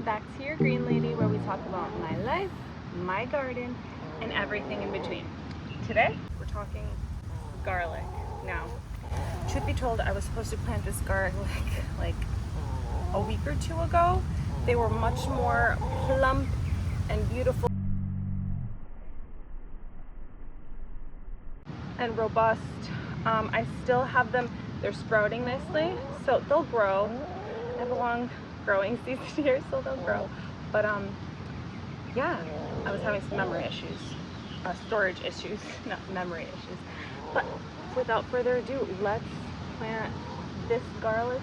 back to your green lady, where we talk about my life, my garden, and everything in between. Today we're talking garlic. Now, truth be told, I was supposed to plant this garlic like a week or two ago. They were much more plump and beautiful and robust. I still have them. They're sprouting nicely, so they'll grow. I have a long growing season here, so they'll grow. But yeah, I was having some memory issues, storage issues, not memory issues. But without further ado, let's plant this garlic.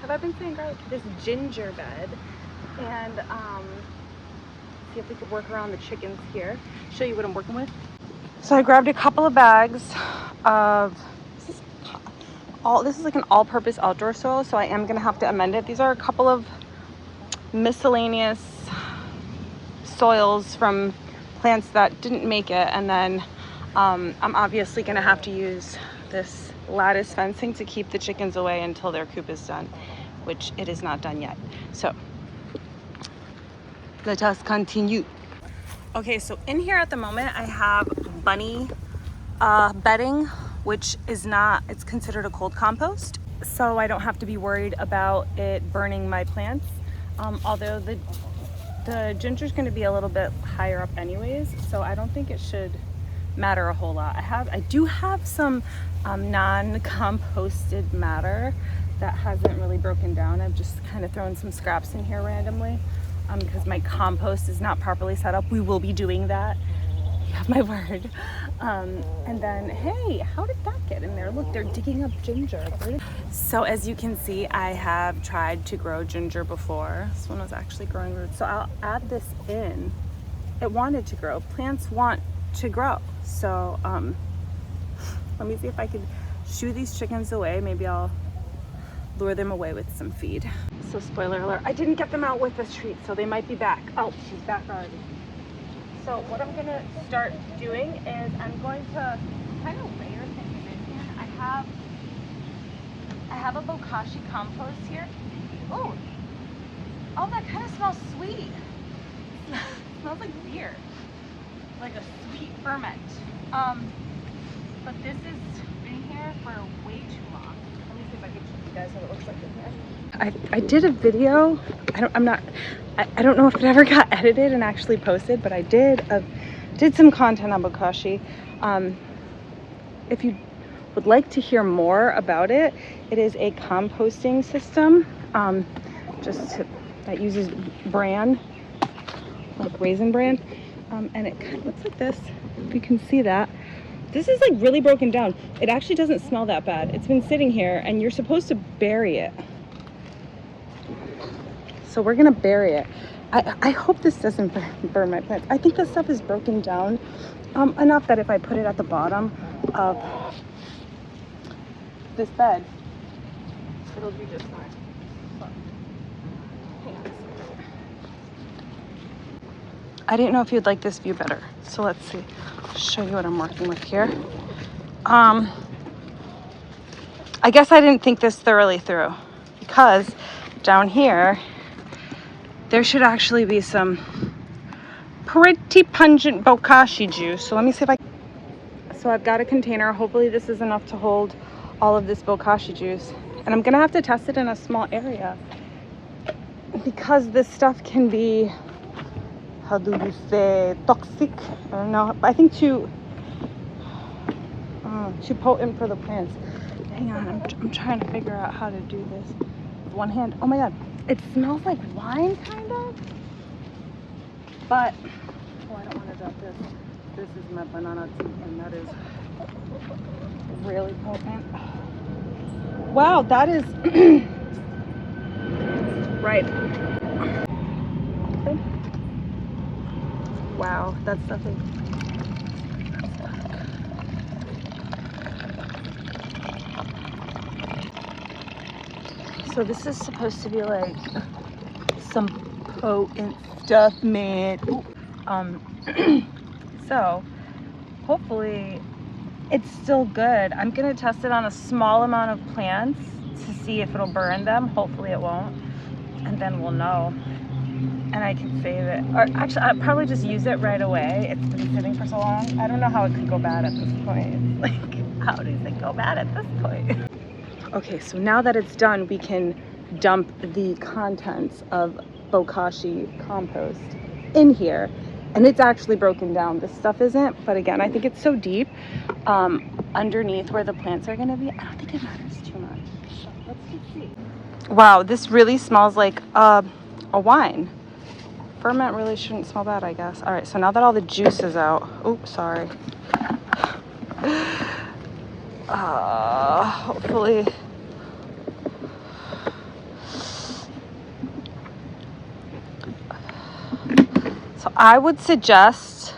Have I been saying garlic? This ginger bed, and see if we could work around the chickens here. Show you what I'm working with. So I grabbed a couple of bags of this is like an all-purpose outdoor soil, so I am gonna have to amend it. These are a couple of miscellaneous soils from plants that didn't make it, and then I'm obviously gonna have to use this lattice fencing to keep the chickens away until their coop is done, which it is not done yet. So let us continue. Okay, so in here at the moment I have bunny bedding, which is not, it's considered a cold compost, so I don't have to be worried about it burning my plants. Although the ginger's going to be a little bit higher up anyways, so I don't think it should matter a whole lot. I do have some non-composted matter that hasn't really broken down. I've just kind of thrown some scraps in here randomly because my compost is not properly set up. We will be doing that. You have my word. And then, hey, how did that get in there? Look, they're digging up ginger. So as you can see, I have tried to grow ginger before. This one was actually growing roots. So I'll add this in. It wanted to grow. Plants want to grow. So let me see if I can shoo these chickens away. Maybe I'll lure them away with some feed. So spoiler alert, I didn't get them out with this treat, so they might be back. Oh, she's back already. So what I'm gonna start doing is I'm going to kind of layer things in here. I have a bokashi compost here. Oh, that kind of smells sweet. It smells like beer, like a sweet ferment. But this is in here for way too long. Let me see if I can show you guys what it looks like in here. I did a video. I don't know if it ever got edited and actually posted, but I did some content on bokashi. If you would like to hear more about it, it is a composting system that uses bran, like raisin bran, and it kind of looks like this. If you can see that. This is like really broken down. It actually doesn't smell that bad. It's been sitting here, and you're supposed to bury it. So we're gonna bury it. I hope this doesn't burn my plants. I think this stuff is broken down enough that if I put it at the bottom of this bed, it'll do just fine. So, hang on a second. I didn't know if you'd like this view better. So let's see. I'll show you what I'm working with here. I guess I didn't think this thoroughly through, because down here there should actually be some pretty pungent bokashi juice. So let me see if so I've got a container. Hopefully this is enough to hold all of this bokashi juice. And I'm gonna have to test it in a small area, because this stuff can be, how do you say, toxic? Or no, I think too potent for the plants. Hang on, I'm trying to figure out how to do this with one hand. Oh my god. It smells like wine, kind of. But, oh, I don't want to drop this. This is my banana tea, and that is really potent. Wow, that is right. Wow, that's nothing. So this is supposed to be like some potent stuff, man. So hopefully it's still good. I'm gonna test it on a small amount of plants to see if it'll burn them. Hopefully it won't. and then we'll know. And I can save it. Or actually, I'll probably just use it right away. It's been sitting for so long. I don't know how it could go bad at this point. Like, how does it go bad at this point? Okay, so now that it's done, we can dump the contents of bokashi compost in here. And it's actually broken down. This stuff isn't, but again, I think it's so deep underneath where the plants are gonna be. I don't think it matters too much. So let's just see. Wow, this really smells like a wine. Ferment really shouldn't smell bad, I guess. All right, so now that all the juice is out, oops, sorry. Hopefully. So I would suggest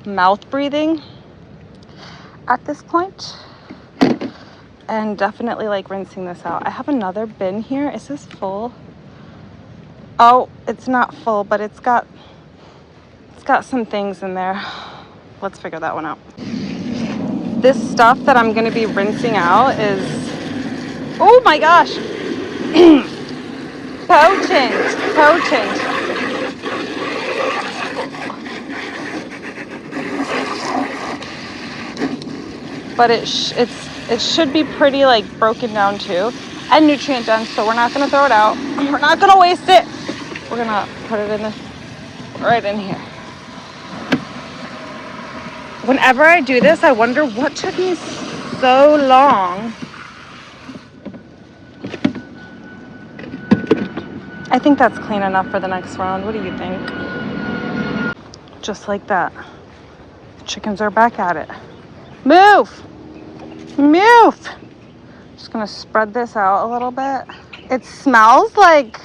mouth breathing at this point, and definitely like rinsing this out. I have another bin here. Is this full? Oh, it's not full, but it's got some things in there. Let's figure that one out. This stuff that I'm going to be rinsing out is, oh my gosh, potent. But it should be pretty like broken down too, and nutrient dense. So we're not going to throw it out. We're not going to waste it. We're going to put it in right in here. Whenever I do this, I wonder what took me so long. I think that's clean enough for the next round. What do you think? Just like that. The chickens are back at it. Move! Just gonna spread this out a little bit. It smells like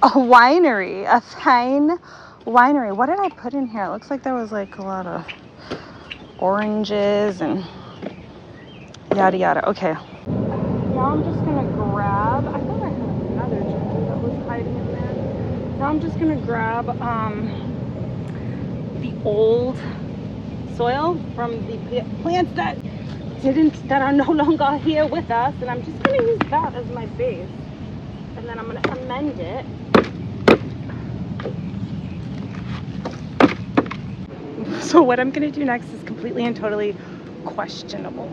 a winery, a fine winery. What did I put in here? It looks like there was like a lot of oranges and yada yada. Okay. Now I'm just gonna grab, I thought I had another ginger that was hiding in there. Now I'm just gonna grab the old soil from the plants that are no longer here with us, and I'm just gonna use that as my base, and then I'm gonna amend it. So what I'm gonna do next is completely and totally questionable.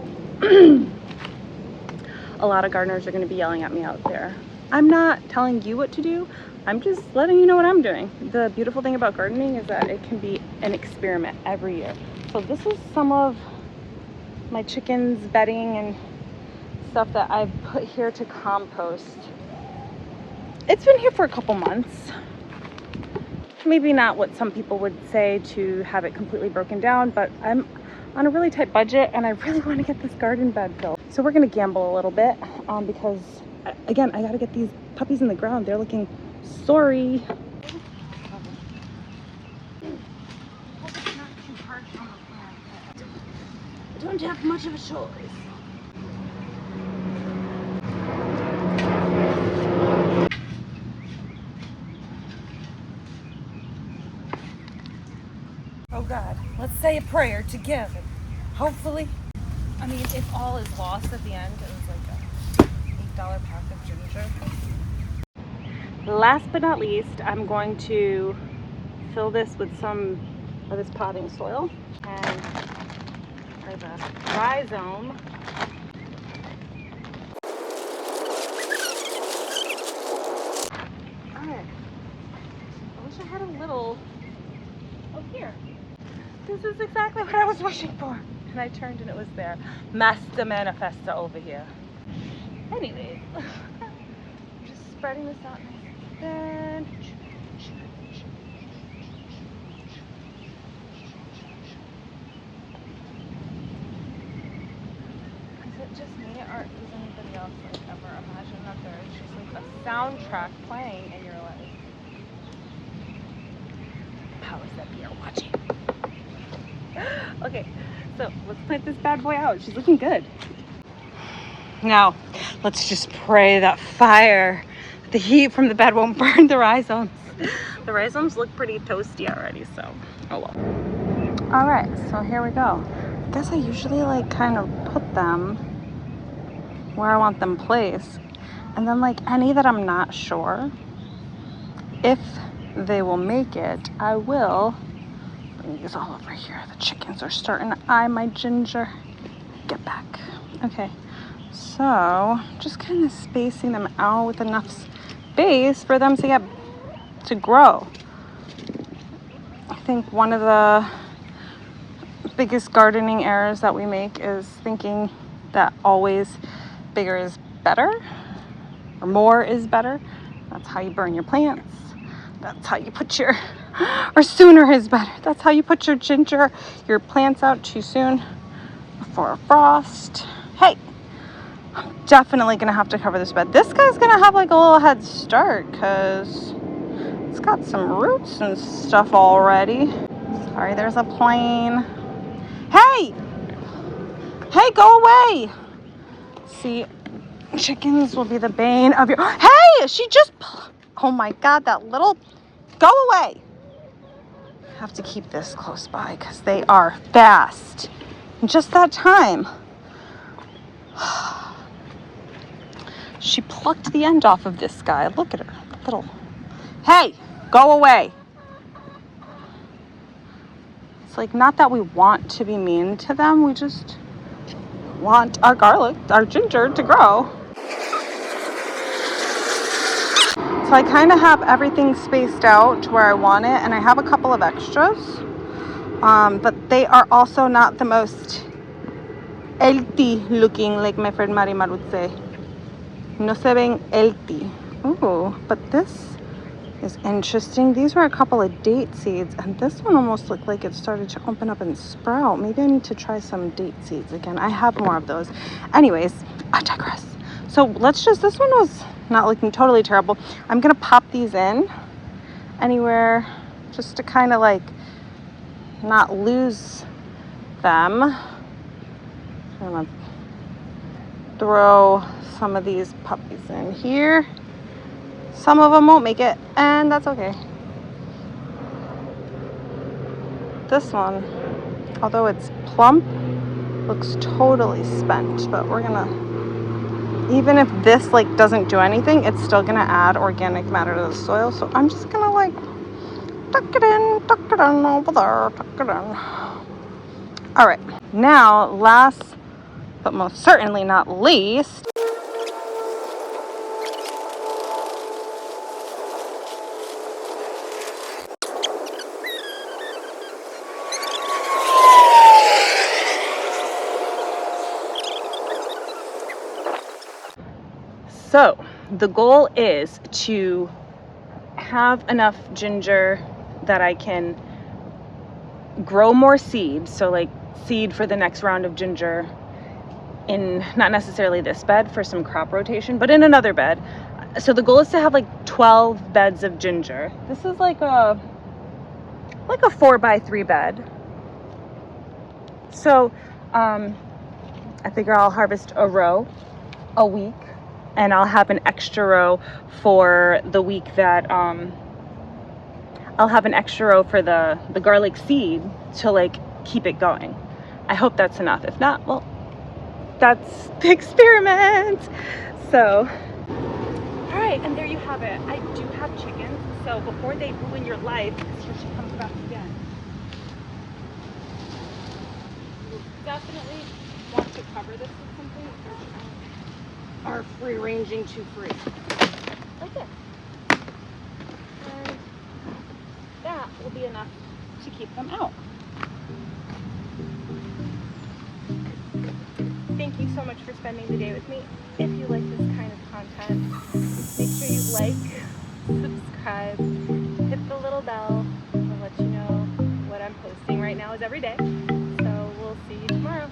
A lot of gardeners are gonna be yelling at me out there. I'm not telling you what to do. I'm just letting you know what I'm doing. The beautiful thing about gardening is that it can be an experiment every year. So this is some of my chickens' bedding and stuff that I've put here to compost. It's been here for a couple months. Maybe not what some people would say to have it completely broken down, but I'm on a really tight budget and I really want to get this garden bed filled. So we're going to gamble a little bit because, again, I got to get these puppies in the ground. They're looking sorry. I don't have much of a choice. Oh God, let's say a prayer together. Hopefully, I mean, if all is lost at the end, it was like a $8 pack of ginger. Last but not least, I'm going to fill this with some of this potting soil and for the rhizome. Alright. I wish I had a little here. This is exactly what I was wishing for. And I turned and it was there. Master Manifesta over here. Anyways, I'm just spreading this out nice and thin. Is it just me, or does anybody else like ever imagine that there's just like a soundtrack playing in your life? How is that you're watching? Okay, so let's plant this bad boy out. She's looking good. Now, let's just pray that the heat from the bed won't burn the rhizomes. The rhizomes look pretty toasty already, so oh well. All right, so here we go. I guess I usually like kind of put them where I want them placed. And then like any that I'm not sure if they will make it, I will bring these all over here. The chickens are starting to eye my ginger. Get back. Okay, so just kind of spacing them out with enough space for them to grow. I think one of the biggest gardening errors that we make is thinking that always bigger is better or more is better. That's how you burn your plants. That's how you put or sooner is better. That's how you put your plants out too soon before a frost. Hey, I'm definitely gonna have to cover this bed. This guy's gonna have like a little head start because it's got some roots and stuff already. Sorry, there's a plane. Hey! Hey, go away! See, chickens will be the bane of your... Hey! She just... Oh my God, that little... Go away! I have to keep this close by because they are fast. In just that time. She plucked the end off of this guy. Look at her. Little... Hey! Go away! It's like, not that we want to be mean to them. We just want our ginger to grow. So I kind of have everything spaced out to where I want it, and I have a couple of extras. But they are also not the most healthy looking, like my friend Marimar would say. No se ven healthy. Ooh, but this is interesting. These were a couple of date seeds, and this one almost looked like it started to open up and sprout. Maybe I need to try some date seeds again. I have more of those. Anyways, I digress. So this one was not looking totally terrible. I'm gonna pop these in anywhere just to kind of like not lose them. I'm gonna throw some of these puppies in here. Some of them won't make it, and that's okay. This one, although it's plump, looks totally spent, but we're gonna, even if this like doesn't do anything, it's still gonna add organic matter to the soil. So I'm just gonna like tuck it in over there, tuck it in. All right, now last but most certainly not least, so the goal is to have enough ginger that I can grow more seeds. So like seed for the next round of ginger in not necessarily this bed for some crop rotation, but in another bed. So the goal is to have like 12 beds of ginger. This is like a 4x3 bed. So I figure I'll harvest a row a week, and I'll have an extra row for the week that I'll have an extra row for the garlic seed to like keep it going. I hope that's enough. If not, well, that's the experiment. So, all right, and there you have it. I do have chickens, so before they ruin your life, because here she comes back again. You definitely want to cover this with something, or are free ranging too free. Like this. And that will be enough to keep them out. Thank you so much for spending the day with me. If you like this kind of content, make sure you like, subscribe, hit the little bell to let you know what I'm posting. Right now is every day. So we'll see you tomorrow.